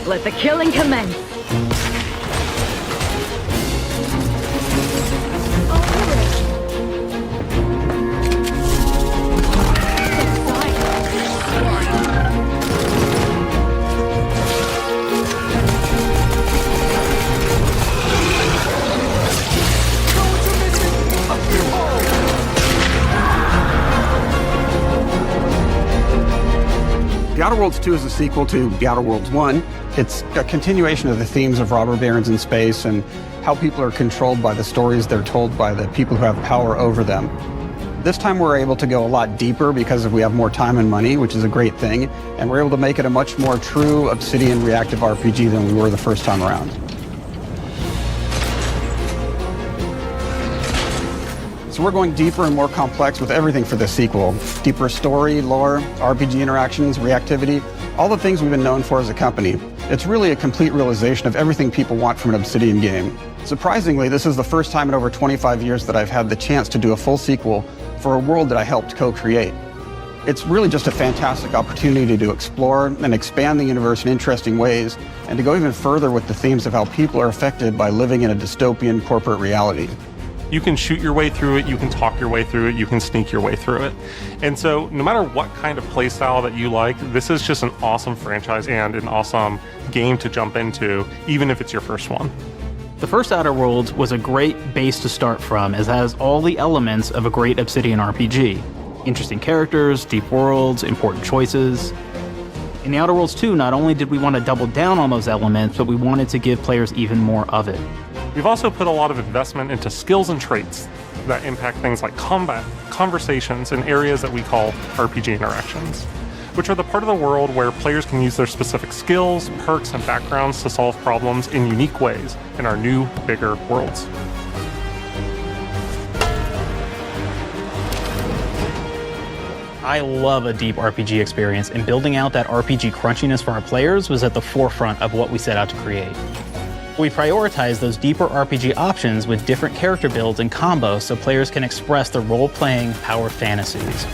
Let the killing commence. The Outer Worlds 2 is a sequel to The Outer Worlds 1. It's a continuation of the themes of robber barons in space and how people are controlled by the stories they're told by the people who have power over them. This time we're able to go a lot deeper because we have more time and money, which is a great thing, and we're able to make it a much more true Obsidian reactive RPG than we were the first time around. So we're going deeper and more complex with everything for this sequel. Deeper story, lore, RPG interactions, reactivity, all the things we've been known for as a company. It's really a complete realization of everything people want from an Obsidian game. Surprisingly, this is the first time in over 25 years that I've had the chance to do a full sequel for a world that I helped co-create. It's really just a fantastic opportunity to explore and expand the universe in interesting ways, and to go even further with the themes of how people are affected by living in a dystopian corporate reality. You can shoot your way through it, you can talk your way through it, you can sneak your way through it. And so no matter what kind of playstyle that you like, this is just an awesome franchise and an awesome game to jump into, even if it's your first one. The first Outer Worlds was a great base to start from, as it has all the elements of a great Obsidian RPG. Interesting characters, deep worlds, important choices. In the Outer Worlds 2, not only did we want to double down on those elements, but we wanted to give players even more of it. We've also put a lot of investment into skills and traits that impact things like combat, conversations, and areas that we call RPG interactions, which are the part of the world where players can use their specific skills, perks, and backgrounds to solve problems in unique ways in our new, bigger worlds. I love a deep RPG experience, and building out that RPG crunchiness for our players was at the forefront of what we set out to create. We prioritize those deeper RPG options with different character builds and combos so players can express their role-playing power fantasies.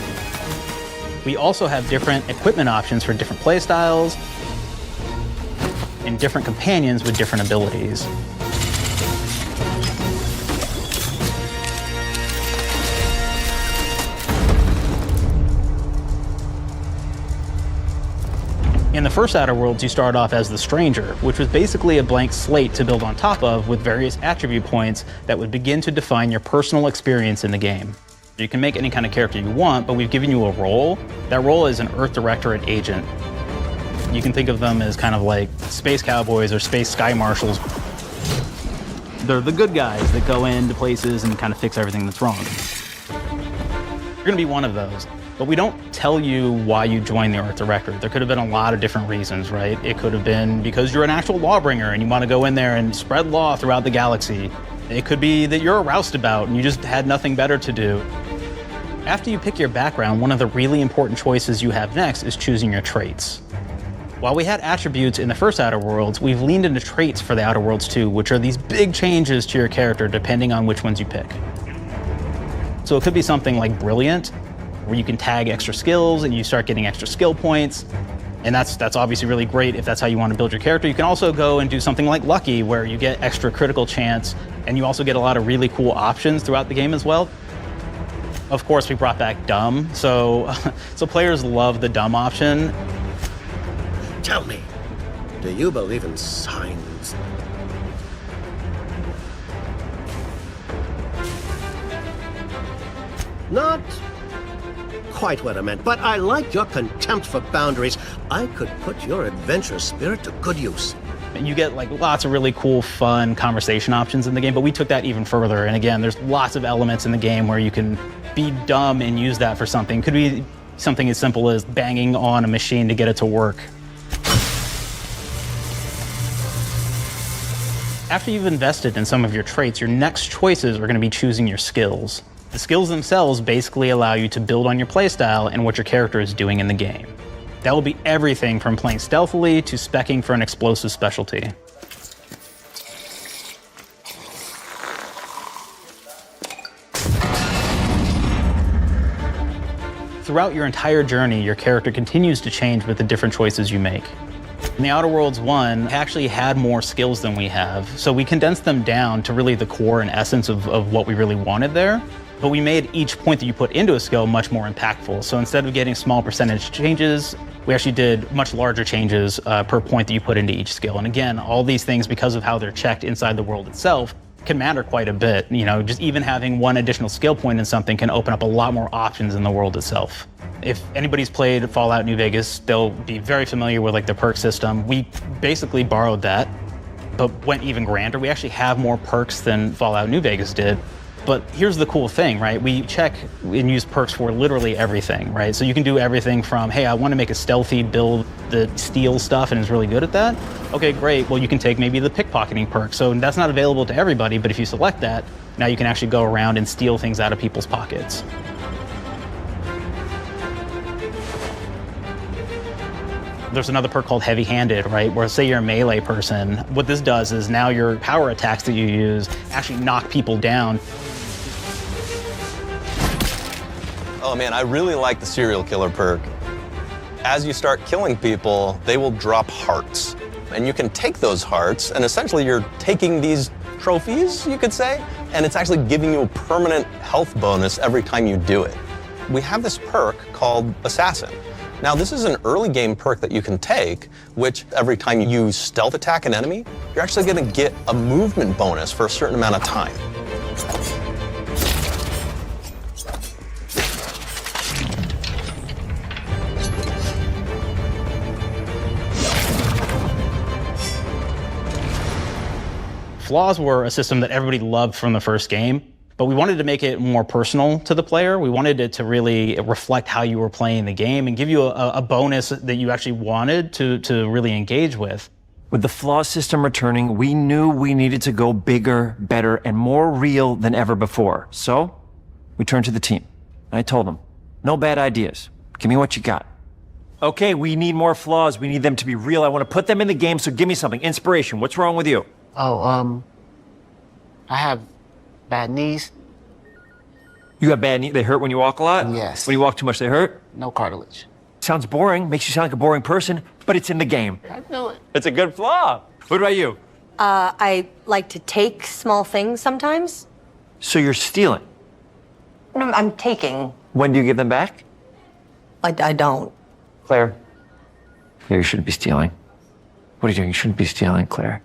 We also have different equipment options for different playstyles and different companions with different abilities. In the first Outer Worlds, you start off as the Stranger, which was basically a blank slate to build on top of with various attribute points that would begin to define your personal experience in the game. You can make any kind of character you want, but we've given you a role. That role is an Earth Directorate agent. You can think of them as kind of like space cowboys or space sky marshals. They're the good guys that go into places and kind of fix everything that's wrong. You're gonna be one of those. But we don't tell you why you joined the Earth Directorate. There could have been a lot of different reasons, right? It could have been because you're an actual lawbringer and you want to go in there and spread law throughout the galaxy. It could be that you're a roustabout and you just had nothing better to do. After you pick your background, one of the really important choices you have next is choosing your traits. While we had attributes in the first Outer Worlds, we've leaned into traits for the Outer Worlds 2, which are these big changes to your character depending on which ones you pick. So it could be something like Brilliant, where you can tag extra skills and you start getting extra skill points. And that's obviously really great if that's how you want to build your character. You can also go and do something like Lucky, where you get extra critical chance, and you also get a lot of really cool options throughout the game as well. Of course, we brought back Dumb, so players love the Dumb option. Tell me, do you believe in signs? Not quite what I meant, but I like your contempt for boundaries. I could put your adventure spirit to good use. And you get like lots of really cool, fun conversation options in the game, but we took that even further. And again, there's lots of elements in the game where you can be dumb and use that for something. Could be something as simple as banging on a machine to get it to work. After you've invested in some of your traits, your next choices are going to be choosing your skills. The skills themselves basically allow you to build on your playstyle and what your character is doing in the game. That will be everything from playing stealthily to speccing for an explosive specialty. Throughout your entire journey, your character continues to change with the different choices you make. In the Outer Worlds 1, it actually had more skills than we have, so we condensed them down to really the core and essence of what we really wanted there. But we made each point that you put into a skill much more impactful. So instead of getting small percentage changes, we actually did much larger changes per point that you put into each skill. And again, all these things, because of how they're checked inside the world itself, can matter quite a bit. You know, just even having one additional skill point in something can open up a lot more options in the world itself. If anybody's played Fallout New Vegas, they'll be very familiar with like the perk system. We basically borrowed that, but went even grander. We actually have more perks than Fallout New Vegas did. But here's the cool thing, right? We check and use perks for literally everything, right? So you can do everything from, hey, I want to make a stealthy build that steals stuff and is really good at that. Okay, great. Well, you can take maybe the pickpocketing perk. So that's not available to everybody, but if you select that, now you can actually go around and steal things out of people's pockets. There's another perk called heavy-handed, right? Where say you're a melee person, what this does is now your power attacks that you use actually knock people down. Oh man, I really like the serial killer perk. As you start killing people, they will drop hearts. And you can take those hearts, and essentially you're taking these trophies, you could say, and it's actually giving you a permanent health bonus every time you do it. We have this perk called Assassin. Now, this is an early game perk that you can take, which every time you stealth attack an enemy, you're actually going to get a movement bonus for a certain amount of time. Flaws were a system that everybody loved from the first game. But we wanted to make it more personal to the player. We wanted it to really reflect how you were playing the game and give you a bonus that you actually wanted to really engage with. With the flaw system returning, we knew we needed to go bigger, better, and more real than ever before. So, we turned to the team. I told them, no bad ideas. Give me what you got. Okay, we need more flaws. We need them to be real. I want to put them in the game, so give me something. Inspiration. What's wrong with you? Oh, I have bad knees? You have bad knees? They hurt when you walk a lot? Yes. When you walk too much, they hurt? No cartilage. Sounds boring. Makes you sound like a boring person, but it's in the game. I know it. It's a good flaw. What about you? I like to take small things sometimes. So you're stealing. No, I'm taking. When do you give them back? I don't. Claire. Yeah, you shouldn't be stealing. What are you doing? You shouldn't be stealing, Claire.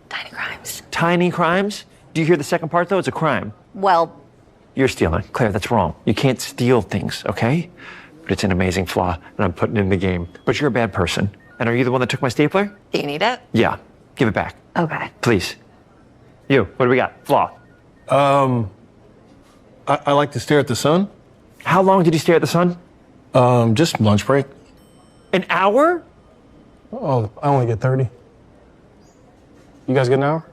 Tiny crimes. Tiny crimes? Do you hear the second part, though? It's a crime. Well, You're stealing. Claire, that's wrong. You can't steal things, okay? But it's an amazing flaw, and I'm putting it in the game. But you're a bad person. And are you the one that took my stapler? do you need it? Yeah. Give it back. Okay. Please. You, what do we got? Flaw. I like to stare at the sun. How long did you stare at the sun? Just lunch break. An hour? Oh, I only get 30. You guys get an hour?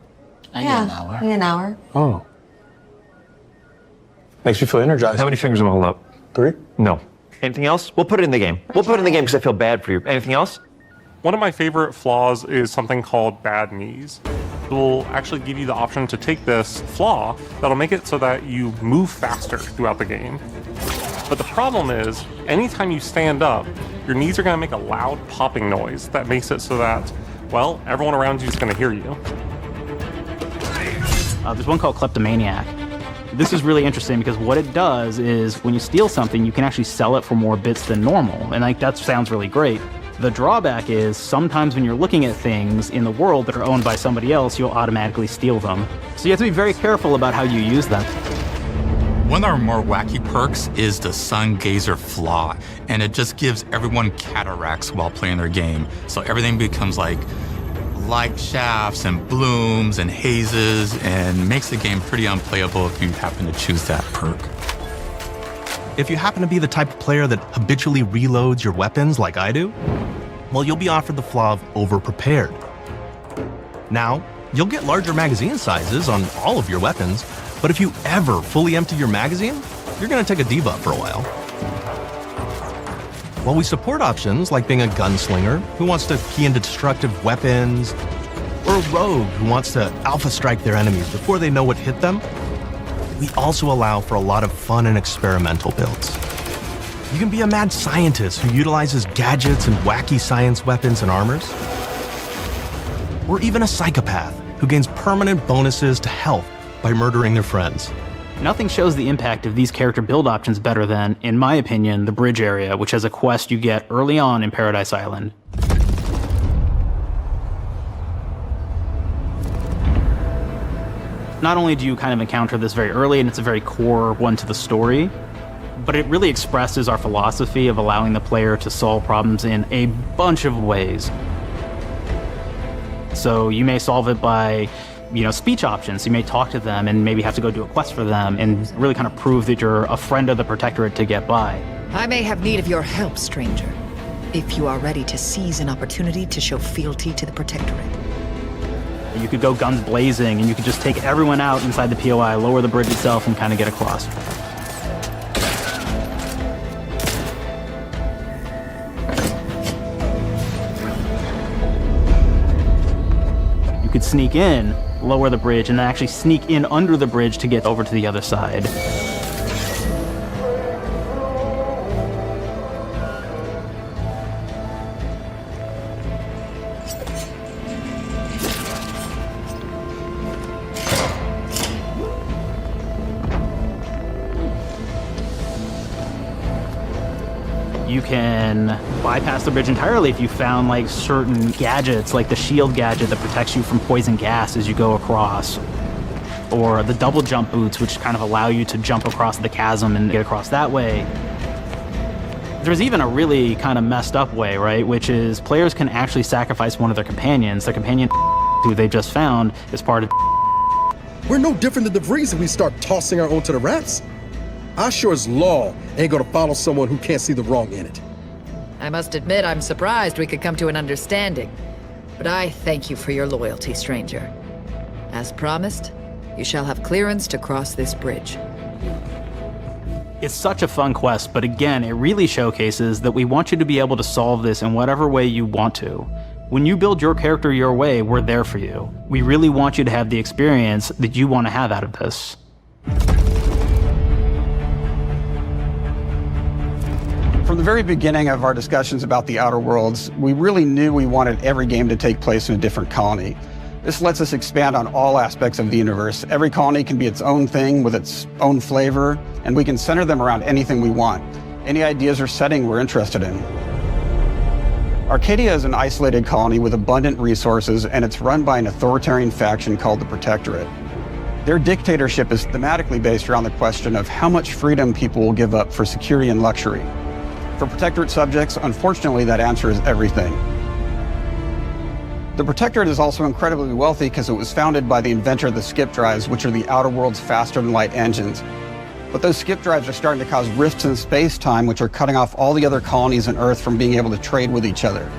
I get an hour. An hour. Oh. Makes me feel energized. How many fingers am I holding up? 3? No. Anything else? We'll put it in the game. We'll put it in the game because I feel bad for you. Anything else? One of my favorite flaws is something called bad knees. It will actually give you the option to take this flaw that'll make it so that you move faster throughout the game. But the problem is, anytime you stand up, your knees are going to make a loud popping noise that makes it so that, well, everyone around you is going to hear you. There's one called Kleptomaniac. This is really interesting because what it does is when you steal something, you can actually sell it for more bits than normal. And like that sounds really great. The drawback is sometimes when you're looking at things in the world that are owned by somebody else, you'll automatically steal them. So you have to be very careful about how you use them. One of our more wacky perks is the Sun Gazer Flaw, and it just gives everyone cataracts while playing their game. So everything becomes like light shafts and blooms and hazes, and makes the game pretty unplayable if you happen to choose that perk. If you happen to be the type of player that habitually reloads your weapons like I do, well, you'll be offered the flaw of over-prepared. Now, you'll get larger magazine sizes on all of your weapons, but if you ever fully empty your magazine, you're gonna take a debuff for a while. While we support options like being a gunslinger who wants to key into destructive weapons, or a rogue who wants to alpha strike their enemies before they know what hit them, we also allow for a lot of fun and experimental builds. You can be a mad scientist who utilizes gadgets and wacky science weapons and armors. Or even a psychopath who gains permanent bonuses to health by murdering their friends. Nothing shows the impact of these character build options better than, in my opinion, the bridge area, which has a quest you get early on in Paradise Island. Not only do you kind of encounter this very early, and it's a very core one to the story, but it really expresses our philosophy of allowing the player to solve problems in a bunch of ways. So you may solve it by, speech options. You may talk to them and maybe have to go do a quest for them and really kind of prove that you're a friend of the Protectorate to get by. I may have need of your help, stranger, if you are ready to seize an opportunity to show fealty to the Protectorate. You could go guns blazing and you could just take everyone out inside the POI, lower the bridge itself, and kind of get across. You could sneak in, lower the bridge, and then actually sneak in under the bridge to get over to the other side. You can bypass the bridge entirely if you found like certain gadgets, like the shield gadget that protects you from poison gas as you go across, or the double jump boots, which kind of allow you to jump across the chasm and get across that way. There's even a really kind of messed up way, right? Which is players can actually sacrifice one of their companions. Their companion who they just found is part of. We're no different than the Breeze if we start tossing our own to the rats. I sure as law ain't gonna follow someone who can't see the wrong in it. I must admit I'm surprised we could come to an understanding, but I thank you for your loyalty, stranger. As promised, you shall have clearance to cross this bridge. It's such a fun quest, but again, it really showcases that we want you to be able to solve this in whatever way you want to. When you build your character your way, we're there for you. We really want you to have the experience that you want to have out of this. From the very beginning of our discussions about the Outer Worlds, we really knew we wanted every game to take place in a different colony. This lets us expand on all aspects of the universe. Every colony can be its own thing with its own flavor, and we can center them around anything we want, any ideas or setting we're interested in. Arcadia is an isolated colony with abundant resources, and it's run by an authoritarian faction called the Protectorate. Their dictatorship is thematically based around the question of how much freedom people will give up for security and luxury. For Protectorate subjects, unfortunately, that answer is everything. The Protectorate is also incredibly wealthy because it was founded by the inventor of the skip drives, which are the Outer World's faster-than-light engines. But those skip drives are starting to cause rifts in space-time, which are cutting off all the other colonies on Earth from being able to trade with each other.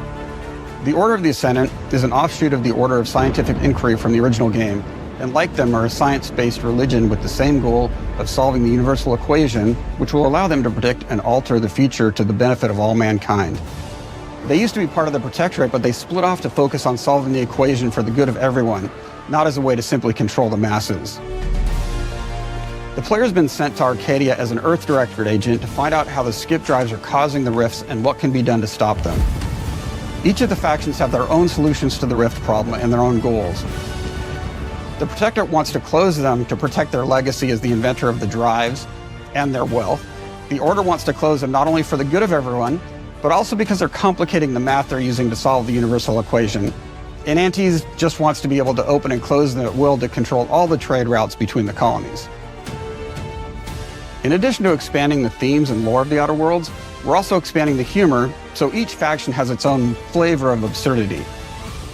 The Order of the Ascendant is an offshoot of the Order of Scientific Inquiry from the original game, and like them are a science-based religion with the same goal of solving the universal equation, which will allow them to predict and alter the future to the benefit of all mankind. They used to be part of the Protectorate, but they split off to focus on solving the equation for the good of everyone, not as a way to simply control the masses. The player's been sent to Arcadia as an Earth Directorate agent to find out how the skip drives are causing the rifts and what can be done to stop them. Each of the factions have their own solutions to the rift problem and their own goals. The Protectorate wants to close them to protect their legacy as the inventor of the drives and their wealth. The Order wants to close them not only for the good of everyone, but also because they're complicating the math they're using to solve the universal equation. And Antes just wants to be able to open and close them at will to control all the trade routes between the colonies. In addition to expanding the themes and lore of the Outer Worlds, we're also expanding the humor, so each faction has its own flavor of absurdity.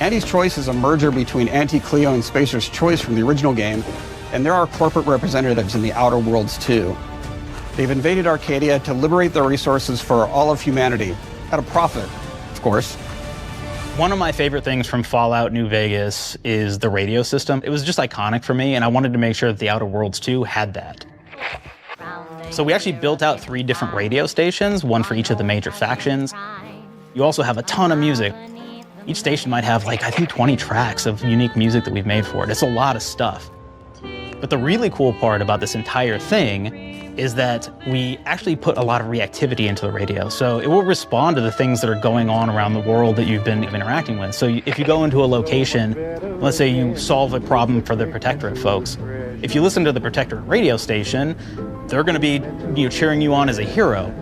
Anti's Choice is a merger between Anti-Cleo and Spacer's Choice from the original game, and there are corporate representatives in the Outer Worlds too. They've invaded Arcadia to liberate their resources for all of humanity, at a profit, of course. One of my favorite things from Fallout New Vegas is the radio system. It was just iconic for me, and I wanted to make sure that the Outer Worlds 2 had that. So we actually built out 3 different radio stations, one for each of the major factions. You also have a ton of music. Each station might have, I think 20 tracks of unique music that we've made for it. It's a lot of stuff. But the really cool part about this entire thing is that we actually put a lot of reactivity into the radio. So it will respond to the things that are going on around the world that you've been interacting with. So if you go into a location, let's say you solve a problem for the Protectorate folks, if you listen to the Protectorate radio station, they're going to be cheering you on as a hero.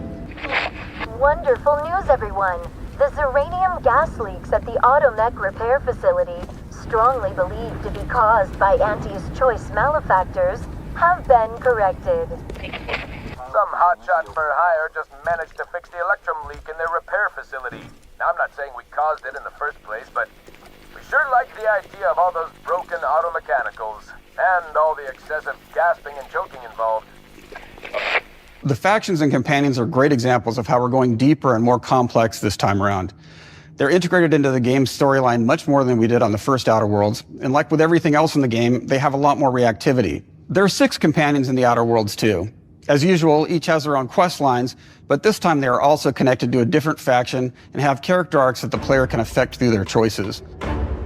Wonderful news, everyone. The Zeranium gas leaks at the Automech repair facility, strongly believed to be caused by Auntie's choice malefactors, have been corrected. Some hotshot for hire just managed to fix the electrum leak in their repair facility. Now, I'm not saying we caused it in the first place, but we sure like the idea of all those broken auto mechanicals and all the excessive gasping and choking involved. The factions and companions are great examples of how we're going deeper and more complex this time around. They're integrated into the game's storyline much more than we did on the first Outer Worlds, and like with everything else in the game, they have a lot more reactivity. There are 6 companions in the Outer Worlds too. As usual, each has their own quest lines, but this time they are also connected to a different faction and have character arcs that the player can affect through their choices.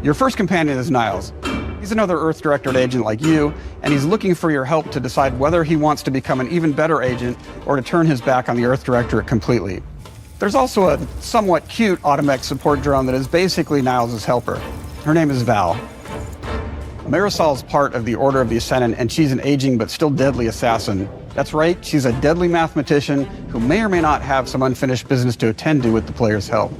Your first companion is Niles. He's another Earth Directorate agent like you, and he's looking for your help to decide whether he wants to become an even better agent or to turn his back on the Earth Directorate completely. There's also a somewhat cute Automech support drone that is basically Niles' helper. Her name is Val. Marisol's part of the Order of the Ascendant, and she's an aging but still deadly assassin. That's right, she's a deadly mathematician who may or may not have some unfinished business to attend to with the player's help.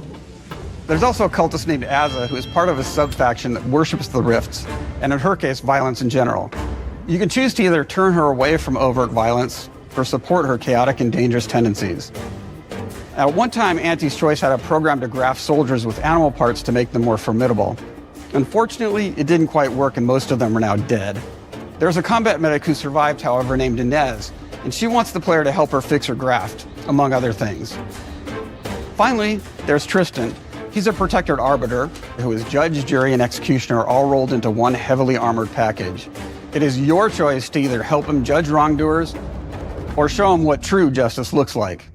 There's also a cultist named Azza, who is part of a sub-faction that worships the rifts, and in her case, violence in general. You can choose to either turn her away from overt violence or support her chaotic and dangerous tendencies. At one time, Auntie's Choice had a program to graft soldiers with animal parts to make them more formidable. Unfortunately, it didn't quite work and most of them are now dead. There's a combat medic who survived, however, named Inez, and she wants the player to help her fix her graft, among other things. Finally, there's Tristan. He's a protected arbiter who is judge, jury, and executioner all rolled into one heavily armored package. It is your choice to either help him judge wrongdoers or show him what true justice looks like.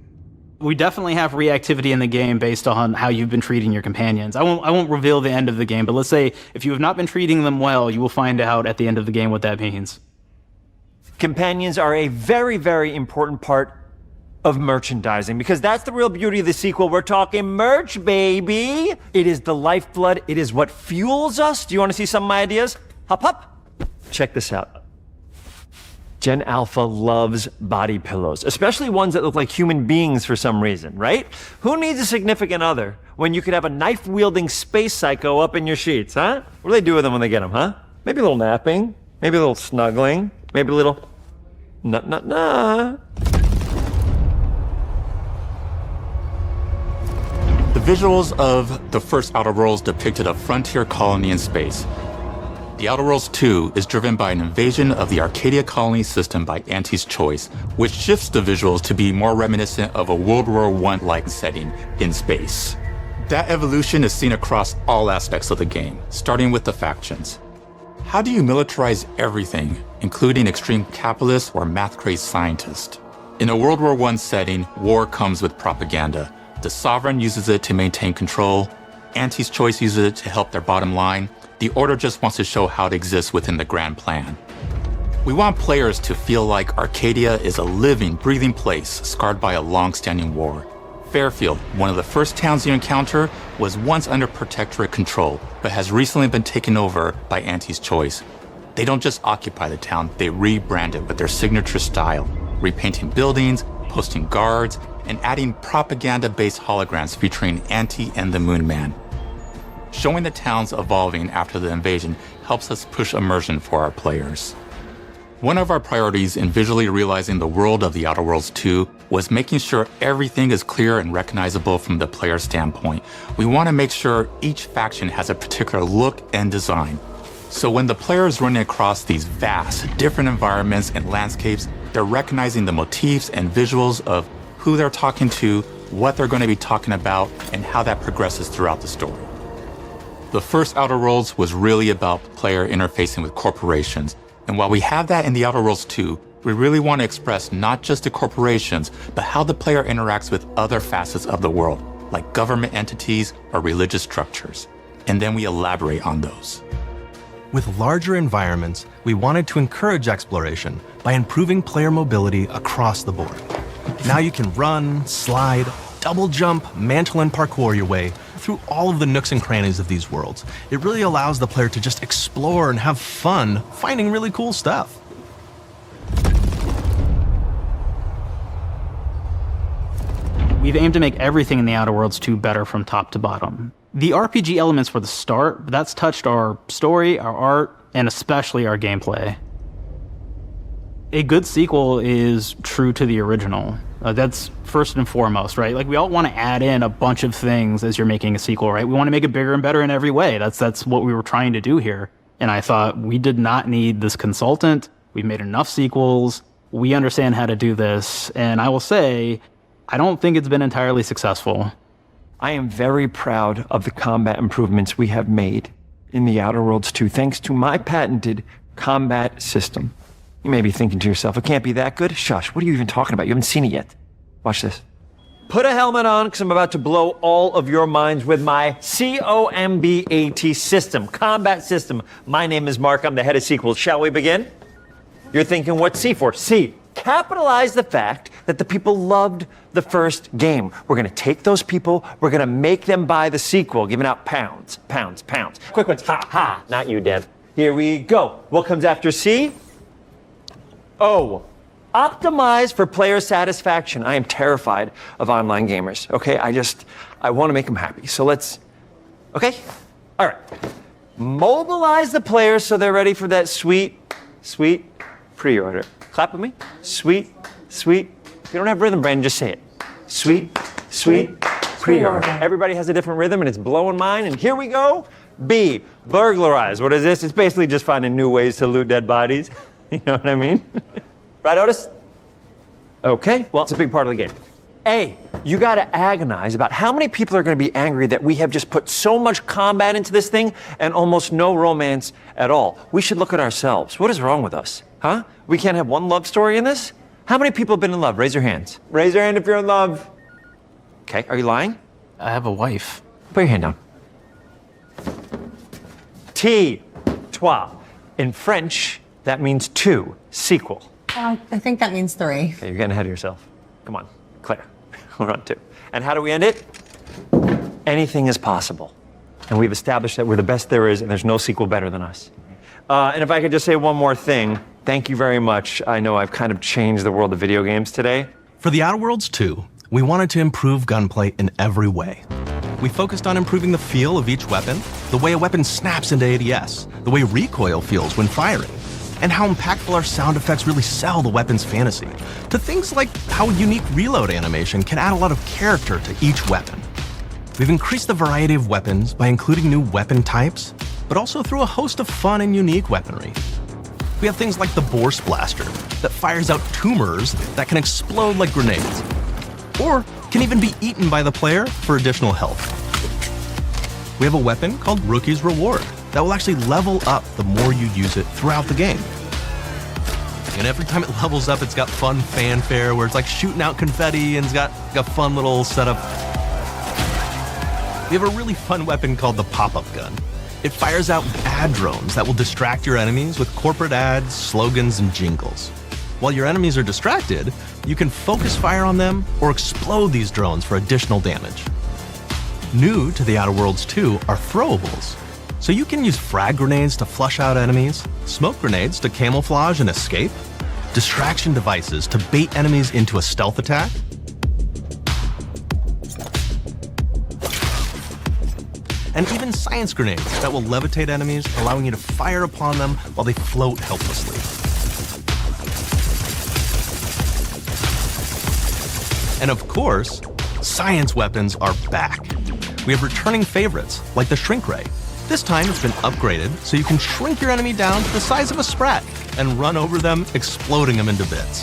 We definitely have reactivity in the game based on how you've been treating your companions. I won't reveal the end of the game, but let's say if you have not been treating them well, you will find out at the end of the game what that means. Companions are a very, very important part of merchandising, because that's the real beauty of the sequel. We're talking merch, baby. It is the lifeblood. It is what fuels us. Do you want to see some of my ideas? Hop, hop. Check this out. Gen Alpha loves body pillows, especially ones that look like human beings for some reason, right? Who needs a significant other when you could have a knife-wielding space psycho up in your sheets, huh? What do they do with them when they get them, huh? Maybe a little napping, maybe a little snuggling, maybe a little nut. The visuals of the first Outer Worlds depicted a frontier colony in space. The Outer Worlds 2 is driven by an invasion of the Arcadia colony system by Auntie's Choice, which shifts the visuals to be more reminiscent of a World War I-like setting in space. That evolution is seen across all aspects of the game, starting with the factions. How do you militarize everything, including extreme capitalists or math-crazed scientists? In a World War I setting, war comes with propaganda. The Sovereign uses it to maintain control, Auntie's Choice uses it to help their bottom line. The Order just wants to show how it exists within the grand plan. We want players to feel like Arcadia is a living, breathing place scarred by a long-standing war. Fairfield, one of the first towns you encounter, was once under Protectorate control, but has recently been taken over by Auntie's Choice. They don't just occupy the town, they rebrand it with their signature style, repainting buildings, posting guards, and adding propaganda-based holograms featuring Auntie and the Moon Man. Showing the towns evolving after the invasion helps us push immersion for our players. One of our priorities in visually realizing the world of the Outer Worlds 2 was making sure everything is clear and recognizable from the player standpoint. We want to make sure each faction has a particular look and design. So when the player is running across these vast, different environments and landscapes, they're recognizing the motifs and visuals of who they're talking to, what they're going to be talking about, and how that progresses throughout the story. The first Outer Worlds was really about player interfacing with corporations. And while we have that in the Outer Worlds 2, we really want to express not just the corporations, but how the player interacts with other facets of the world, like government entities or religious structures. And then we elaborate on those. With larger environments, we wanted to encourage exploration by improving player mobility across the board. Now you can run, slide, double jump, mantle, and parkour your way through all of the nooks and crannies of these worlds. It really allows the player to just explore and have fun finding really cool stuff. We've aimed to make everything in the Outer Worlds 2 better from top to bottom. The RPG elements were the start, but that's touched our story, our art, and especially our gameplay. A good sequel is true to the original. That's first and foremost, right? Like, we all want to add in a bunch of things as you're making a sequel, right? We want to make it bigger and better in every way. That's what we were trying to do here. And I thought, we did not need this consultant. We've made enough sequels. We understand how to do this. And I will say, I don't think it's been entirely successful. I am very proud of the combat improvements we have made in the Outer Worlds 2, thanks to my patented combat system. You may be thinking to yourself, it can't be that good? Shush, what are you even talking about? You haven't seen it yet. Watch this. Put a helmet on, because I'm about to blow all of your minds with my COMBAT system, combat system. My name is Mark, I'm the head of sequels. Shall we begin? You're thinking, what's C for? C. Capitalize the fact that the people loved the first game. We're going to take those people, we're going to make them buy the sequel, giving out pounds, pounds, pounds. Quick ones, ha, ha, not you, Dev. Here we go. What comes after C? O. Optimize for player satisfaction. I am terrified of online gamers, okay? I want to make them happy. So let's, okay? All right. Mobilize the players so they're ready for that sweet pre-order. Clap with me. Sweet. If you don't have rhythm, Brandon, just say it. Sweet pre-order. Everybody has a different rhythm, and it's blowing mine. And here we go. B, burglarize. What is this? It's basically just finding new ways to loot dead bodies. You know what I mean? Right, Otis? Okay, well, it's a big part of the game. A, you gotta agonize about how many people are gonna be angry that we have just put so much combat into this thing and almost no romance at all. We should look at ourselves. What is wrong with us? Huh? We can't have one love story in this? How many people have been in love? Raise your hands. Raise your hand if you're in love. Okay, are you lying? I have a wife. Put your hand down. T, trois. In French, that means two, sequel. I think that means 3. Okay, you're getting ahead of yourself. Come on, Claire, we're on 2. And how do we end it? Anything is possible. And we've established that we're the best there is, and there's no sequel better than us. And if I could just say one more thing, thank you very much. I know I've kind of changed the world of video games today. For the Outer Worlds 2, we wanted to improve gunplay in every way. We focused on improving the feel of each weapon, the way a weapon snaps into ADS, the way recoil feels when firing, and how impactful our sound effects really sell the weapon's fantasy, to things like how unique reload animation can add a lot of character to each weapon. We've increased the variety of weapons by including new weapon types, but also through a host of fun and unique weaponry. We have things like the Bourse Blaster that fires out tumors that can explode like grenades, or can even be eaten by the player for additional health. We have a weapon called Rookie's Reward that will actually level up the more you use it throughout the game. And every time it levels up, it's got fun fanfare where it's like shooting out confetti and it's got a fun little setup. We have a really fun weapon called the Pop-Up Gun. It fires out ad drones that will distract your enemies with corporate ads, slogans, and jingles. While your enemies are distracted, you can focus fire on them or explode these drones for additional damage. New to the Outer Worlds 2 are throwables. So you can use frag grenades to flush out enemies, smoke grenades to camouflage and escape, distraction devices to bait enemies into a stealth attack, and even science grenades that will levitate enemies, allowing you to fire upon them while they float helplessly. And of course, science weapons are back. We have returning favorites, like the Shrink Ray. This time it's been upgraded so you can shrink your enemy down to the size of a sprat and run over them, exploding them into bits.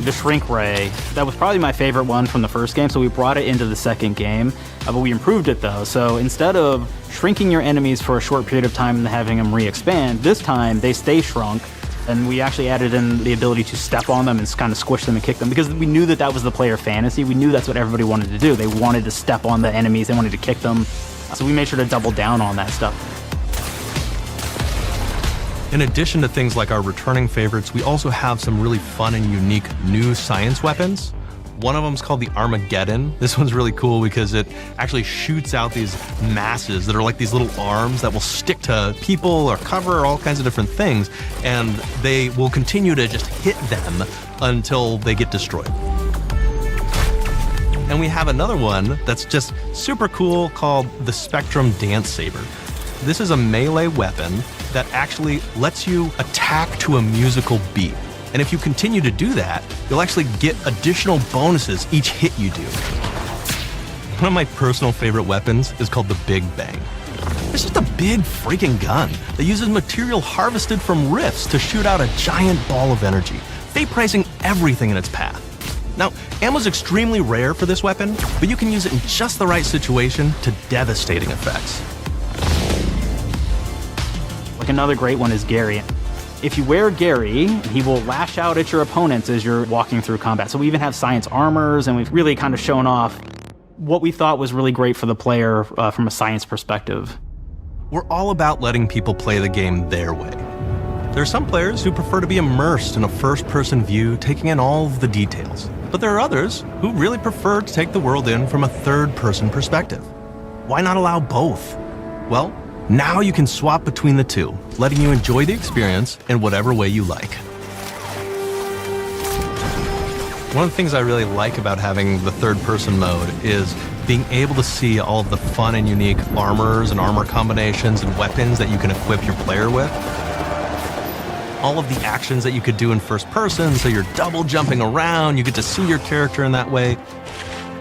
The Shrink Ray, that was probably my favorite one from the first game, so we brought it into the second game, but we improved it though. So instead of shrinking your enemies for a short period of time and having them re-expand, this time they stay shrunk, and we actually added in the ability to step on them and kind of squish them and kick them, because we knew that was the player fantasy. We knew that's what everybody wanted to do. They wanted to step on the enemies, they wanted to kick them, so we made sure to double down on that stuff. In addition to things like our returning favorites, we also have some really fun and unique new science weapons. One of them is called the Armageddon. This one's really cool because it actually shoots out these masses that are like these little arms that will stick to people or cover or all kinds of different things, and they will continue to just hit them until they get destroyed. And we have another one that's just super cool called the Spectrum Dance Saber. This is a melee weapon that actually lets you attack to a musical beat. And if you continue to do that, you'll actually get additional bonuses each hit you do. One of my personal favorite weapons is called the Big Bang. It's just a big freaking gun that uses material harvested from rifts to shoot out a giant ball of energy, vaporizing everything in its path. Now, ammo's extremely rare for this weapon, but you can use it in just the right situation to devastating effects. Like another great one is Gary. If you wear Gary, he will lash out at your opponents as you're walking through combat. So we even have science armors, and we've really kind of shown off what we thought was really great for the player from a science perspective. We're all about letting people play the game their way. There are some players who prefer to be immersed in a first-person view, taking in all of the details. But there are others who really prefer to take the world in from a third-person perspective. Why not allow both? Well, now you can swap between the two, letting you enjoy the experience in whatever way you like. One of the things I really like about having the third-person mode is being able to see all of the fun and unique armors and armor combinations and weapons that you can equip your player with. All of the actions that you could do in first person, so you're double jumping around, you get to see your character in that way,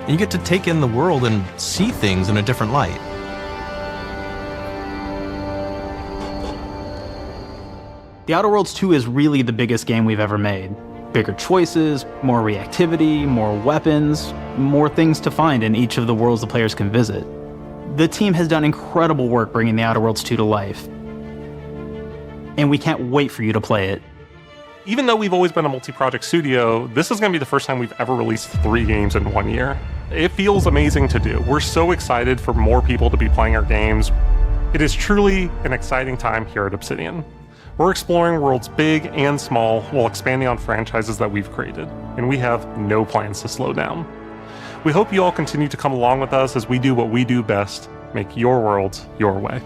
and you get to take in the world and see things in a different light. The Outer Worlds 2 is really the biggest game we've ever made. Bigger choices, more reactivity, more weapons, more things to find in each of the worlds the players can visit. The team has done incredible work bringing the Outer Worlds 2 to life, and we can't wait for you to play it. Even though we've always been a multi-project studio, this is going to be the first time we've ever released 3 games in 1 year. It feels amazing to do. We're so excited for more people to be playing our games. It is truly an exciting time here at Obsidian. We're exploring worlds big and small while expanding on franchises that we've created, and we have no plans to slow down. We hope you all continue to come along with us as we do what we do best, make your worlds your way.